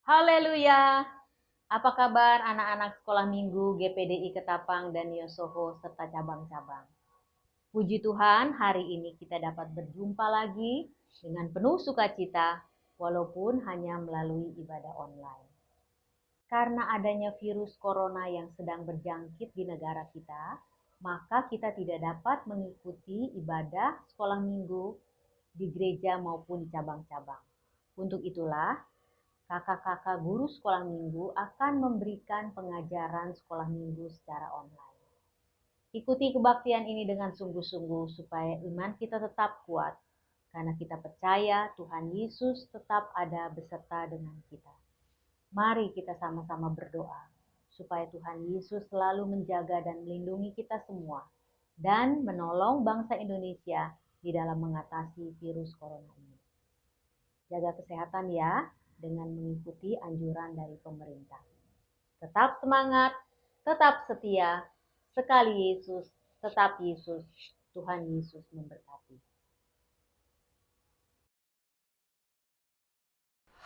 Haleluya. Apa kabar anak-anak sekolah minggu GPDI Ketapang dan Yosoho serta cabang-cabang? Puji Tuhan, hari ini kita dapat berjumpa lagi dengan penuh sukacita walaupun hanya melalui ibadah online. Karena adanya virus corona yang sedang berjangkit di negara kita, maka kita tidak dapat mengikuti ibadah sekolah minggu di gereja maupun di cabang-cabang. Untuk itulah, kakak-kakak guru sekolah minggu akan memberikan pengajaran sekolah minggu secara online. Ikuti kebaktian ini dengan sungguh-sungguh supaya iman kita tetap kuat, karena kita percaya Tuhan Yesus tetap ada beserta dengan kita. Mari kita sama-sama berdoa, supaya Tuhan Yesus selalu menjaga dan melindungi kita semua, dan menolong bangsa Indonesia di dalam mengatasi virus corona ini. Jaga kesehatan ya, dengan mengikuti anjuran dari pemerintah. Tetap semangat, tetap setia, sekali Yesus, tetap Yesus, Tuhan Yesus memberkati.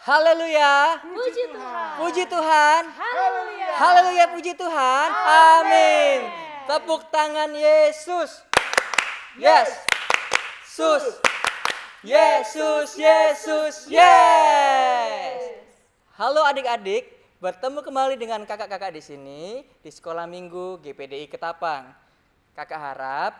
Haleluya. Puji Tuhan. Puji Tuhan. Haleluya. Haleluya, puji Tuhan. Amin. Tepuk tangan Yesus. Yes. Sus. Yesus, Yesus, yes. Halo adik-adik, bertemu kembali dengan kakak-kakak di sini di Sekolah Minggu GPDI Ketapang. Kakak harap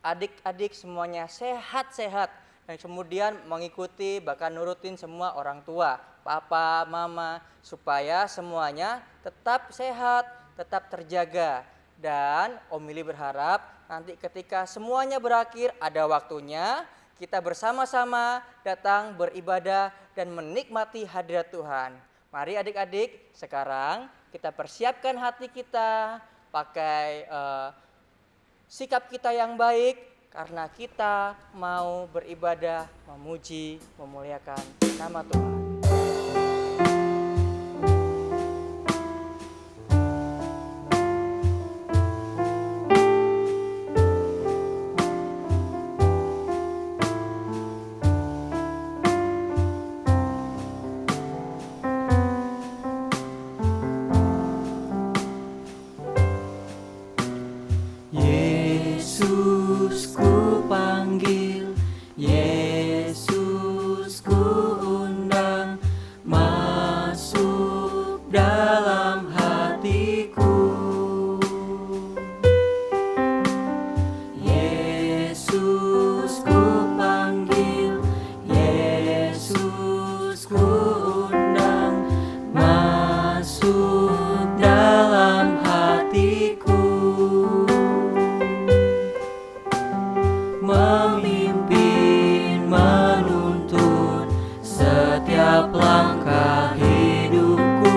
adik-adik semuanya sehat-sehat dan kemudian mengikuti bahkan nurutin semua orang tua, papa, mama, supaya semuanya tetap sehat, tetap terjaga. Dan Om Mili berharap nanti ketika semuanya berakhir ada waktunya kita bersama-sama datang beribadah dan menikmati hadirat Tuhan. Mari adik-adik, sekarang kita persiapkan hati kita, pakai sikap kita yang baik, karena kita mau beribadah, memuji, memuliakan nama Tuhan. Yesus ku panggil, Yesus ku undang, masuk dalam hatiku. Yesus ku panggil, Yesus ku undang, masuk dalam hatiku. Memimpin, menuntun setiap langkah hidupku,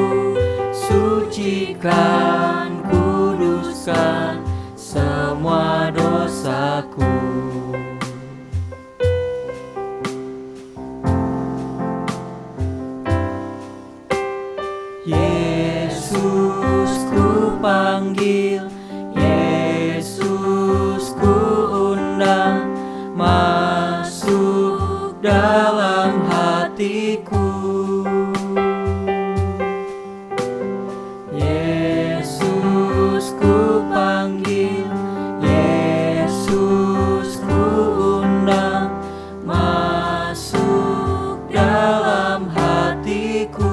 sucikan, kuduskan semua dosaku. Yesus ku panggil, Yesus ku undang, masuk dalam hatiku. Yesus ku panggil, Yesus ku undang, masuk dalam hatiku.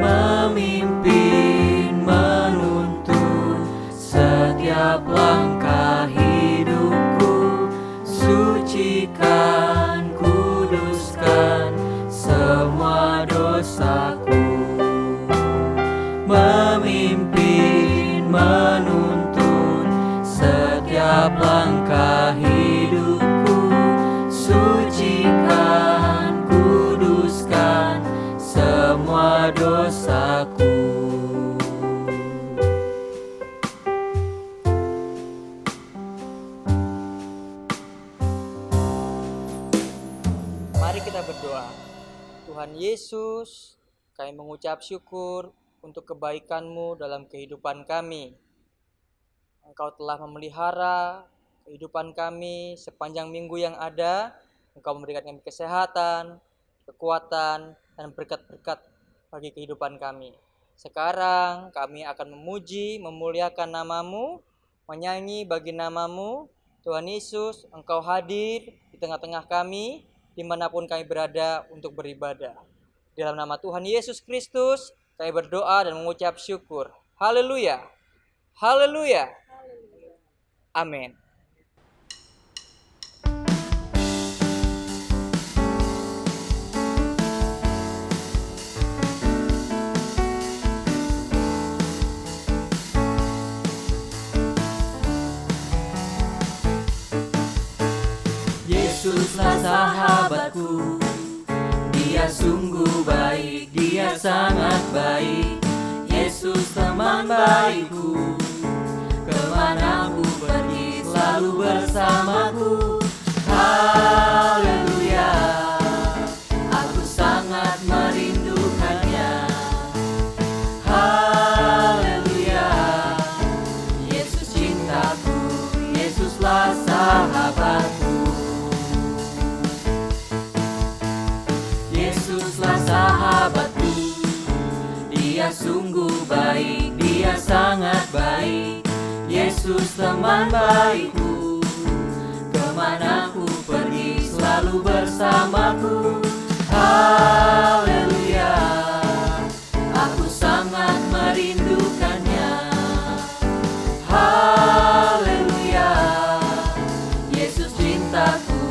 Memimpin, menuntun setiap langkah hidupku, sucikan, kuduskan semua dosaku. Memimpin, menuntun setiap langkah hidupku, sucikan, kuduskan semua dosaku. Mari kita berdoa. Tuhan Yesus, kami mengucap syukur untuk kebaikan-Mu dalam kehidupan kami. Engkau telah memelihara kehidupan kami sepanjang minggu yang ada, Engkau memberikan kami kesehatan, kekuatan, dan berkat-berkat bagi kehidupan kami. Sekarang kami akan memuji, memuliakan nama-Mu, menyanyi bagi nama-Mu. Tuhan Yesus, Engkau hadir di tengah-tengah kami, dimanapun kami berada untuk beribadah. Di dalam nama Tuhan Yesus Kristus, kami berdoa dan mengucap syukur. Haleluya. Haleluya. Amin. Yesuslah sahabatku, Dia sungguh baik, Dia sangat baik. Yesus teman baikku, kemana ku pergi selalu bersamaku. Haleluya, aku sangat merindukannya. Haleluya, Yesus cintaku, Yesuslah sahabatku. Yesuslah sahabatku, Dia sungguh baik, Dia sangat baik. Yesus teman baikku, kemana ku pergi selalu bersamaku. Haleluya, aku sangat merindukannya. Haleluya, Yesus cintaku,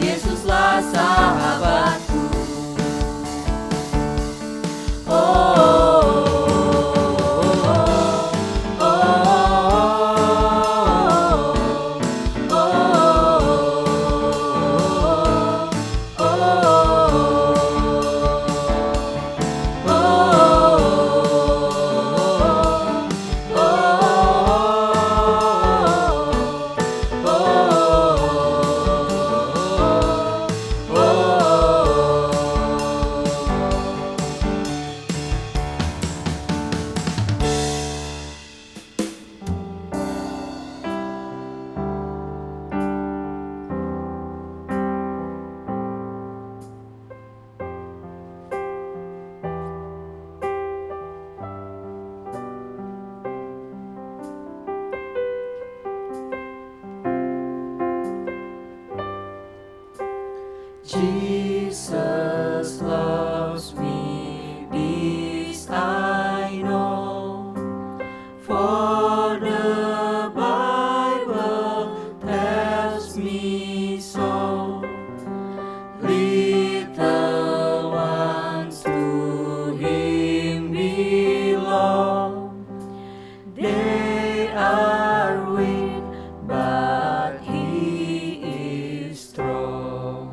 Yesuslah sahabatku. Jesus loves me, this I know, for the Bible tells me so. Little ones to Him belong, they are weak, but He is strong.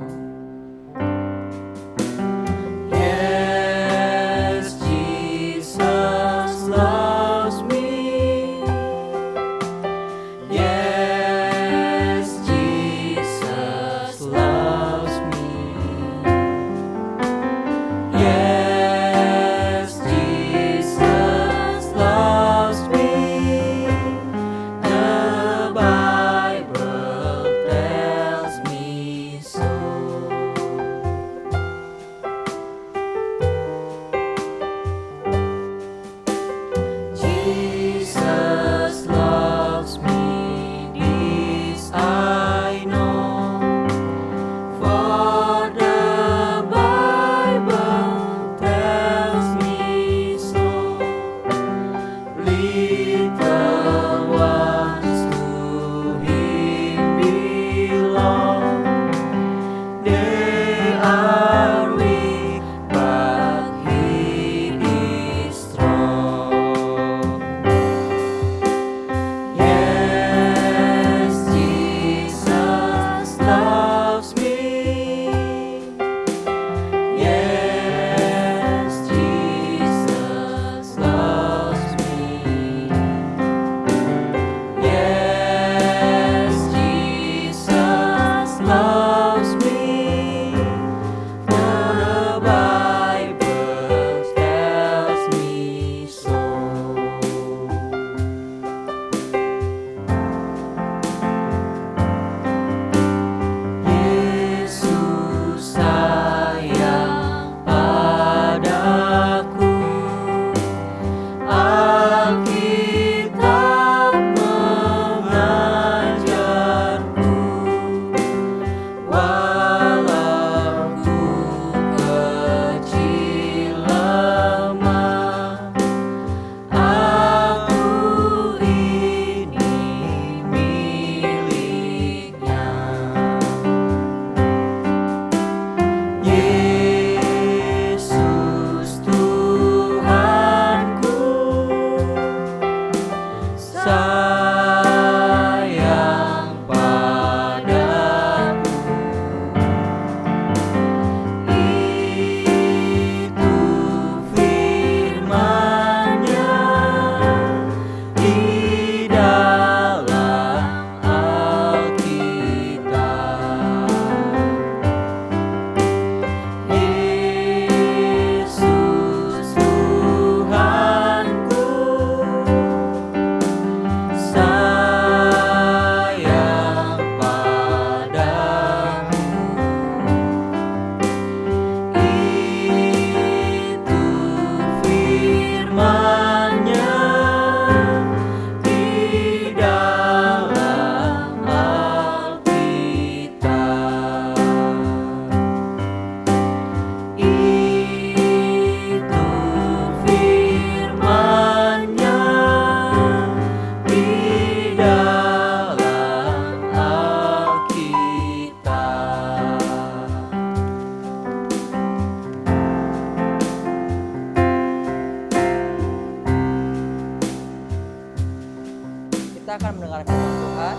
mendengar firman Tuhan,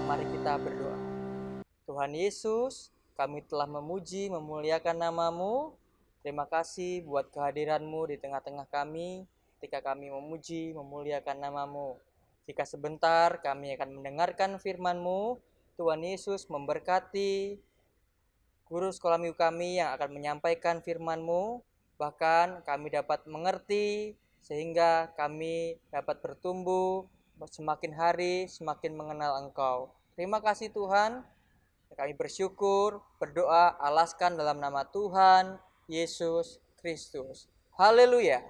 mari kita berdoa. Tuhan Yesus, kami telah memuji, memuliakan nama-Mu. Terima kasih buat kehadiran-Mu di tengah-tengah kami, ketika kami memuji, memuliakan nama-Mu. Jika sebentar kami akan mendengarkan firman-Mu, Tuhan Yesus memberkati guru sekolah minggu kami yang akan menyampaikan firman-Mu, bahkan kami dapat mengerti sehingga kami dapat bertumbuh semakin hari semakin mengenal Engkau. Terima kasih Tuhan, kami bersyukur, berdoa, alaskan dalam nama Tuhan Yesus Kristus. Haleluya,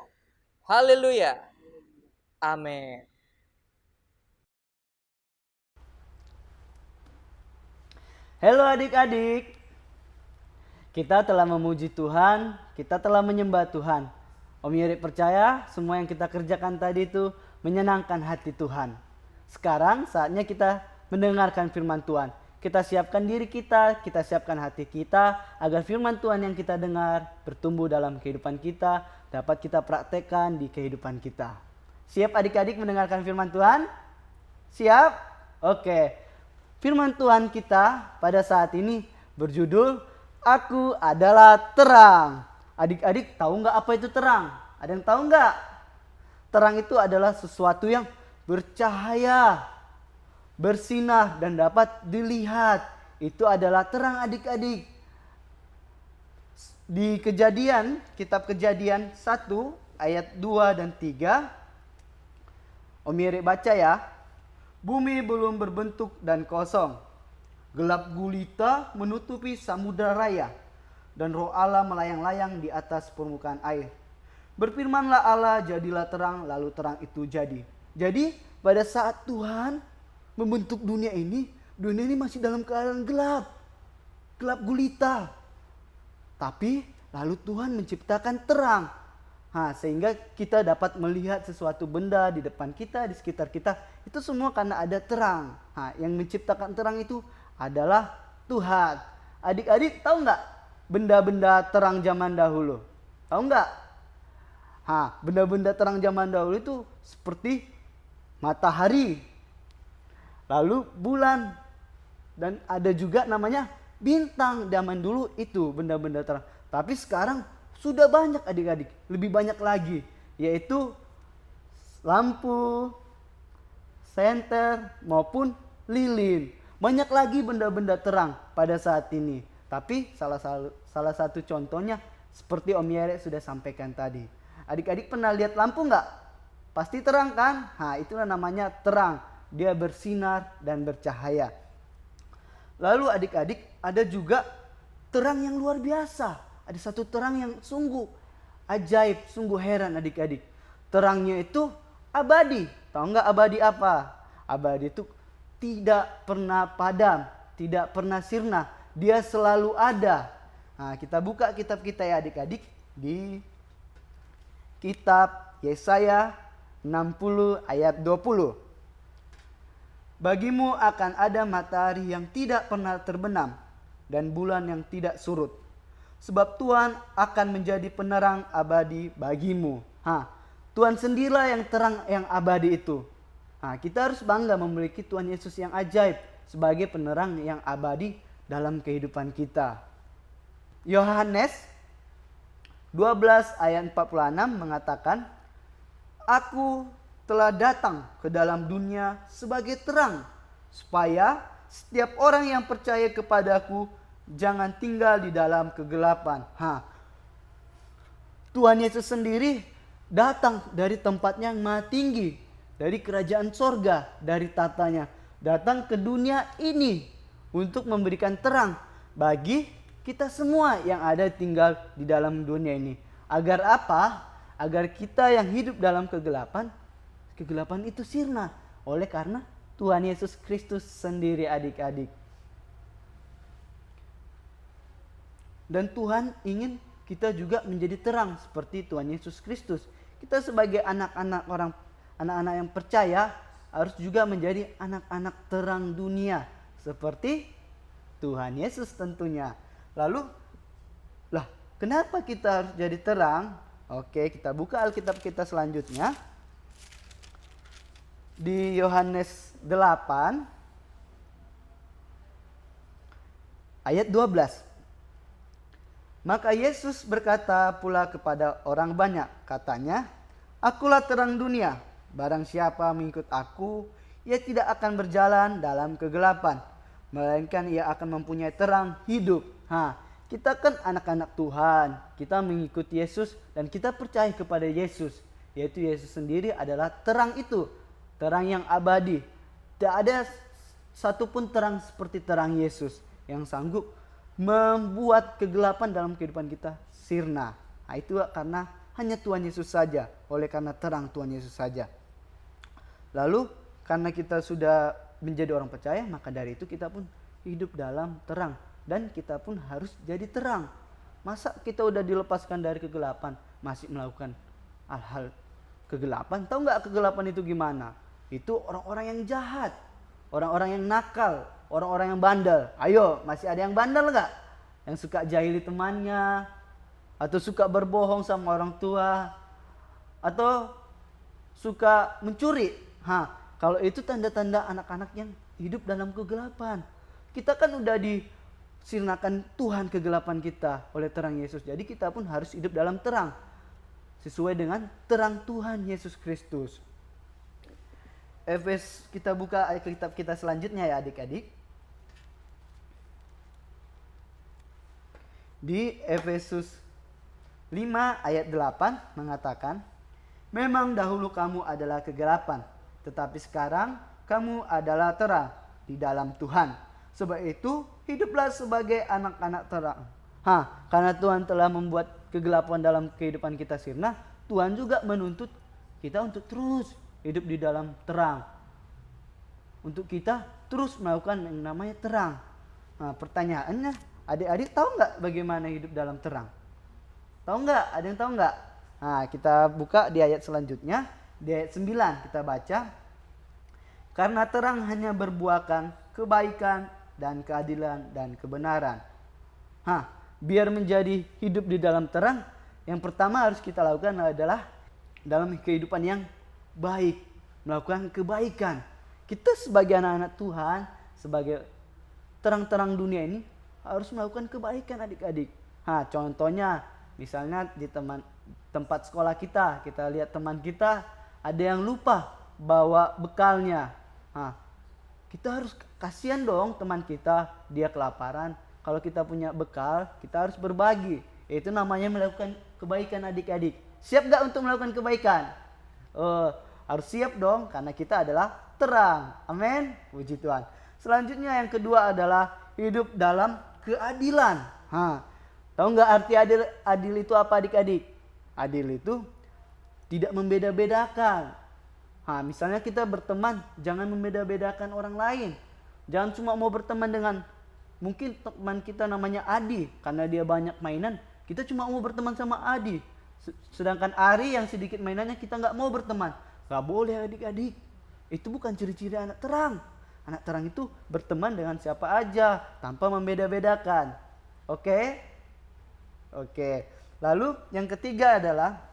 haleluya, amin. Halo adik-adik, kita telah memuji Tuhan, kita telah menyembah Tuhan. Om Yeri percaya semua yang kita kerjakan tadi itu menyenangkan hati Tuhan. Sekarang saatnya kita mendengarkan firman Tuhan. Kita siapkan diri kita siapkan hati kita agar firman Tuhan yang kita dengar bertumbuh dalam kehidupan kita, dapat kita praktekkan di kehidupan kita. Siap adik-adik mendengarkan firman Tuhan? Siap? Oke. Firman Tuhan kita pada saat ini berjudul Aku adalah terang. Adik-adik tahu nggak apa itu terang? Ada yang tahu nggak? Terang itu adalah sesuatu yang bercahaya, bersinar dan dapat dilihat. Itu adalah terang adik-adik. Di Kejadian, kitab Kejadian 1 ayat 2 dan 3. Om Yeri baca ya. Bumi belum berbentuk dan kosong. Gelap gulita menutupi samudra raya. Dan roh Allah melayang-layang di atas permukaan air. Berfirmanlah Allah, jadilah terang, lalu terang itu jadi. Jadi pada saat Tuhan membentuk dunia ini masih dalam keadaan gelap. Gelap gulita. Tapi lalu Tuhan menciptakan terang. Sehingga kita dapat melihat sesuatu benda di depan kita, di sekitar kita. Itu semua karena ada terang. Yang menciptakan terang itu adalah Tuhan. Adik-adik tahu nggak benda-benda terang zaman dahulu? Tahu nggak? Benda-benda terang zaman dahulu itu seperti matahari, lalu bulan, dan ada juga namanya bintang zaman dulu itu benda-benda terang. Tapi sekarang sudah banyak adik-adik, lebih banyak lagi, yaitu lampu, senter maupun lilin. Banyak lagi benda-benda terang pada saat ini. Tapi salah satu contohnya seperti Om Yere sudah sampaikan tadi. Adik-adik pernah lihat lampu nggak? Pasti terang kan? Itulah namanya terang. Dia bersinar dan bercahaya. Lalu adik-adik ada juga terang yang luar biasa. Ada satu terang yang sungguh ajaib, sungguh heran adik-adik. Terangnya itu abadi. Tahu nggak abadi apa? Abadi itu tidak pernah padam, tidak pernah sirna. Dia selalu ada. Kita buka kitab kita ya adik-adik. Di kitab Yesaya 60 ayat 20. Bagimu akan ada matahari yang tidak pernah terbenam dan bulan yang tidak surut. Sebab Tuhan akan menjadi penerang abadi bagimu. Tuhan sendirilah yang terang yang abadi itu. Kita harus bangga memiliki Tuhan Yesus yang ajaib sebagai penerang yang abadi dalam kehidupan kita. Yohanes 12 ayat 46 mengatakan, Aku telah datang ke dalam dunia sebagai terang, supaya setiap orang yang percaya kepadaku jangan tinggal di dalam kegelapan. Tuhan Yesus sendiri datang dari tempatnya yang maha tinggi, dari kerajaan sorga, dari tatanya, datang ke dunia ini untuk memberikan terang bagi kita semua yang ada tinggal di dalam dunia ini. Agar apa? Agar kita yang hidup dalam kegelapan itu sirna oleh karena Tuhan Yesus Kristus sendiri adik-adik. Dan Tuhan ingin kita juga menjadi terang seperti Tuhan Yesus Kristus. Kita sebagai anak-anak yang percaya harus juga menjadi anak-anak terang dunia seperti Tuhan Yesus tentunya. Lalu, kenapa kita harus jadi terang? Oke, kita buka Alkitab kita selanjutnya. Di Yohanes 8 ayat 12. Maka Yesus berkata pula kepada orang banyak, katanya, "Akulah terang dunia. Barang siapa mengikut aku, ia tidak akan berjalan dalam kegelapan, melainkan ia akan mempunyai terang hidup." Kita kan anak-anak Tuhan, kita mengikuti Yesus dan kita percaya kepada Yesus, yaitu Yesus sendiri adalah terang itu, terang yang abadi. Tidak ada satupun terang seperti terang Yesus yang sanggup membuat kegelapan dalam kehidupan kita sirna. Itu karena hanya Tuhan Yesus saja, oleh karena terang Tuhan Yesus saja. Lalu karena kita sudah menjadi orang percaya, maka dari itu kita pun hidup dalam terang. Dan kita pun harus jadi terang. Masa kita udah dilepaskan dari kegelapan, masih melakukan hal-hal kegelapan? Tahu nggak kegelapan itu gimana? Itu orang-orang yang jahat, orang-orang yang nakal, orang-orang yang bandel. Ayo, masih ada yang bandel nggak? Yang suka jahili temannya, atau suka berbohong sama orang tua, atau suka mencuri. Kalau itu tanda-tanda anak-anak yang hidup dalam kegelapan. Kita kan udah disirnakan Tuhan kegelapan kita oleh terang Yesus. Jadi kita pun harus hidup dalam terang, sesuai dengan terang Tuhan Yesus Kristus. Kita buka kitab kita selanjutnya ya adik-adik. Di Efesus 5 ayat 8 mengatakan, "Memang dahulu kamu adalah kegelapan, tetapi sekarang kamu adalah terang di dalam Tuhan. Sebab itu hiduplah sebagai anak-anak terang." Karena Tuhan telah membuat kegelapan dalam kehidupan kita sirna, Tuhan juga menuntut kita untuk terus hidup di dalam terang. Untuk kita terus melakukan yang namanya terang. Pertanyaannya, adik-adik tahu nggak bagaimana hidup dalam terang? Tahu nggak? Ada yang tahu nggak? Kita buka di ayat selanjutnya, di ayat 9 kita baca. "Karena terang hanya berbuahkan kebaikan dan keadilan dan kebenaran." Biar menjadi hidup di dalam terang, yang pertama harus kita lakukan adalah dalam kehidupan yang baik, melakukan kebaikan. Kita sebagai anak-anak Tuhan, sebagai terang-terang dunia ini harus melakukan kebaikan adik-adik. Contohnya misalnya di tempat sekolah kita lihat teman kita ada yang lupa bawa bekalnya. Kita harus kasihan dong teman kita, dia kelaparan. Kalau kita punya bekal, kita harus berbagi. Itu namanya melakukan kebaikan adik-adik. Siap gak untuk melakukan kebaikan? Harus siap dong, karena kita adalah terang. Amin. Puji Tuhan. Selanjutnya yang kedua adalah hidup dalam keadilan. Tahu nggak arti adil itu apa adik-adik? Adil itu tidak membeda-bedakan. Misalnya kita berteman, jangan membeda-bedakan orang lain. Jangan cuma mau berteman dengan, mungkin teman kita namanya Adi, karena dia banyak mainan, kita cuma mau berteman sama Adi. Sedangkan Ari yang sedikit mainannya kita nggak mau berteman. Nggak boleh adik-adik. Itu bukan ciri-ciri anak terang. Anak terang itu berteman dengan siapa aja tanpa membeda-bedakan. Oke? Lalu yang ketiga adalah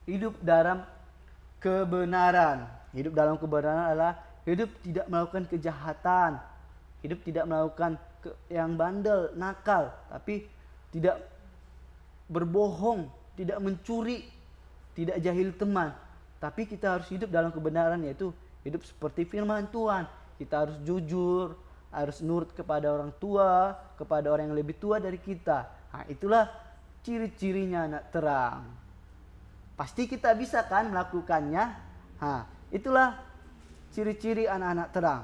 hidup dalam kebenaran. Hidup dalam kebenaran adalah hidup tidak melakukan kejahatan. Hidup tidak melakukan yang bandel, nakal, tapi tidak berbohong, tidak mencuri, tidak jahil teman. Tapi kita harus hidup dalam kebenaran, yaitu hidup seperti firman Tuhan. Kita harus jujur, harus nurut kepada orang tua, kepada orang yang lebih tua dari kita. Itulah ciri-cirinya anak terang. Pasti kita bisa kan melakukannya? Itulah ciri-ciri anak-anak terang.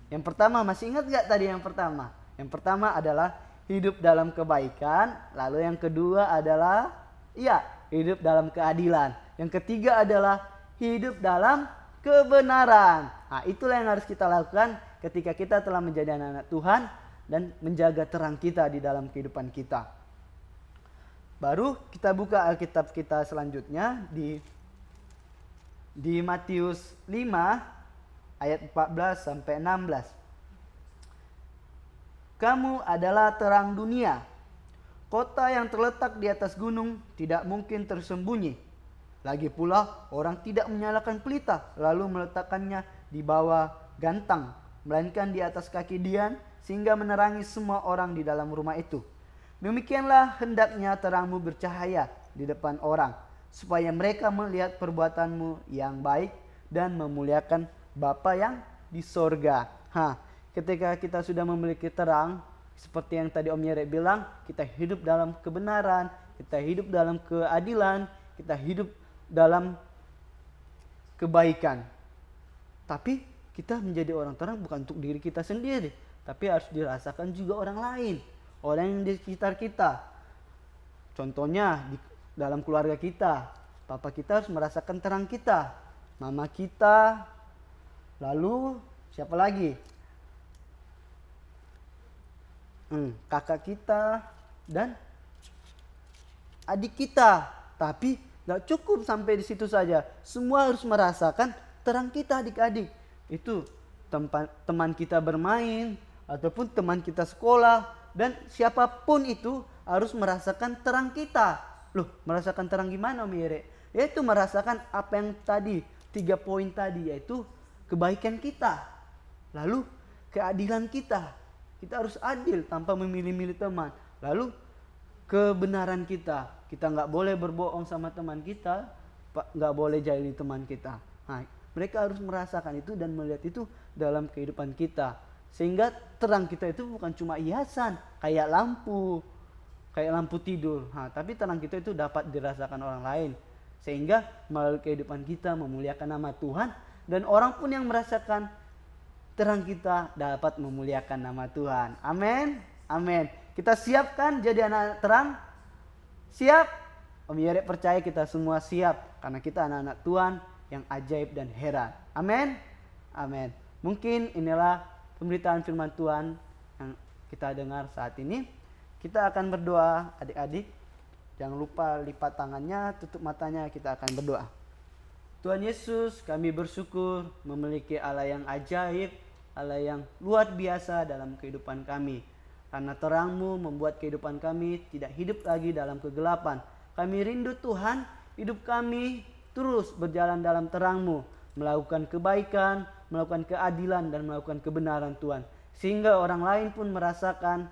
Yang pertama, masih ingat gak tadi yang pertama? Yang pertama adalah hidup dalam kebaikan. Lalu yang kedua adalah hidup dalam keadilan. Yang ketiga adalah hidup dalam kebenaran. Itulah yang harus kita lakukan ketika kita telah menjadi anak-anak Tuhan dan menjaga terang kita di dalam kehidupan kita. Baru kita buka Alkitab kita selanjutnya di Matius 5 ayat 14 sampai 16. "Kamu adalah terang dunia. Kota yang terletak di atas gunung tidak mungkin tersembunyi. Lagi pula orang tidak menyalakan pelita lalu meletakkannya di bawah gantang, melainkan di atas kaki Dian, sehingga menerangi semua orang di dalam rumah itu. Demikianlah hendaknya terangmu bercahaya di depan orang, supaya mereka melihat perbuatanmu yang baik dan memuliakan Bapa yang di sorga. Ketika kita sudah memiliki terang, seperti yang tadi Om Yere bilang, kita hidup dalam kebenaran, kita hidup dalam keadilan, kita hidup dalam kebaikan. Tapi kita menjadi orang terang bukan untuk diri kita sendiri, tapi harus dirasakan juga orang lain, orang yang di sekitar kita. Contohnya dalam keluarga kita, papa kita harus merasakan terang kita, mama kita, lalu siapa lagi? Kakak kita dan adik kita. Tapi gak cukup sampai di situ saja. Semua harus merasakan terang kita, adik-adik. Itu teman kita bermain ataupun teman kita sekolah, dan siapapun itu harus merasakan terang kita. Loh, merasakan terang gimana Om Yere? Yaitu merasakan apa yang tadi, 3 poin tadi, yaitu kebaikan kita, lalu keadilan kita. Kita harus adil tanpa memilih-milih teman. Lalu kebenaran kita. Kita nggak boleh berbohong sama teman kita, nggak boleh jahili teman kita. Mereka harus merasakan itu dan melihat itu dalam kehidupan kita. Sehingga terang kita itu bukan cuma hiasan, kayak lampu tidur. Tapi terang kita itu dapat dirasakan orang lain. Sehingga melalui kehidupan kita memuliakan nama Tuhan, dan orang pun yang merasakan terang kita dapat memuliakan nama Tuhan. Amin. Amin. Kita siapkan jadi anak terang? Siap? Om Yere percaya kita semua siap, karena kita anak-anak Tuhan yang ajaib dan heran. Amin. Amin. Mungkin inilah pemberitaan firman Tuhan yang kita dengar saat ini. Kita akan berdoa, adik-adik. Jangan lupa lipat tangannya, tutup matanya, kita akan berdoa. Tuhan Yesus, kami bersyukur memiliki Allah yang ajaib, Allah yang luar biasa dalam kehidupan kami. Karena terang-Mu membuat kehidupan kami tidak hidup lagi dalam kegelapan. Kami rindu Tuhan, hidup kami terus berjalan dalam terang-Mu, melakukan kebaikan, melakukan keadilan, dan melakukan kebenaran Tuhan. Sehingga orang lain pun merasakan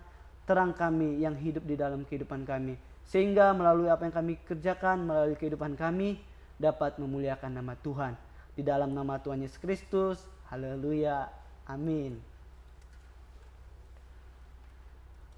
terang kami yang hidup di dalam kehidupan kami. Sehingga melalui apa yang kami kerjakan, melalui kehidupan kami, dapat memuliakan nama Tuhan. Di dalam nama Tuhan Yesus Kristus, haleluya, amin.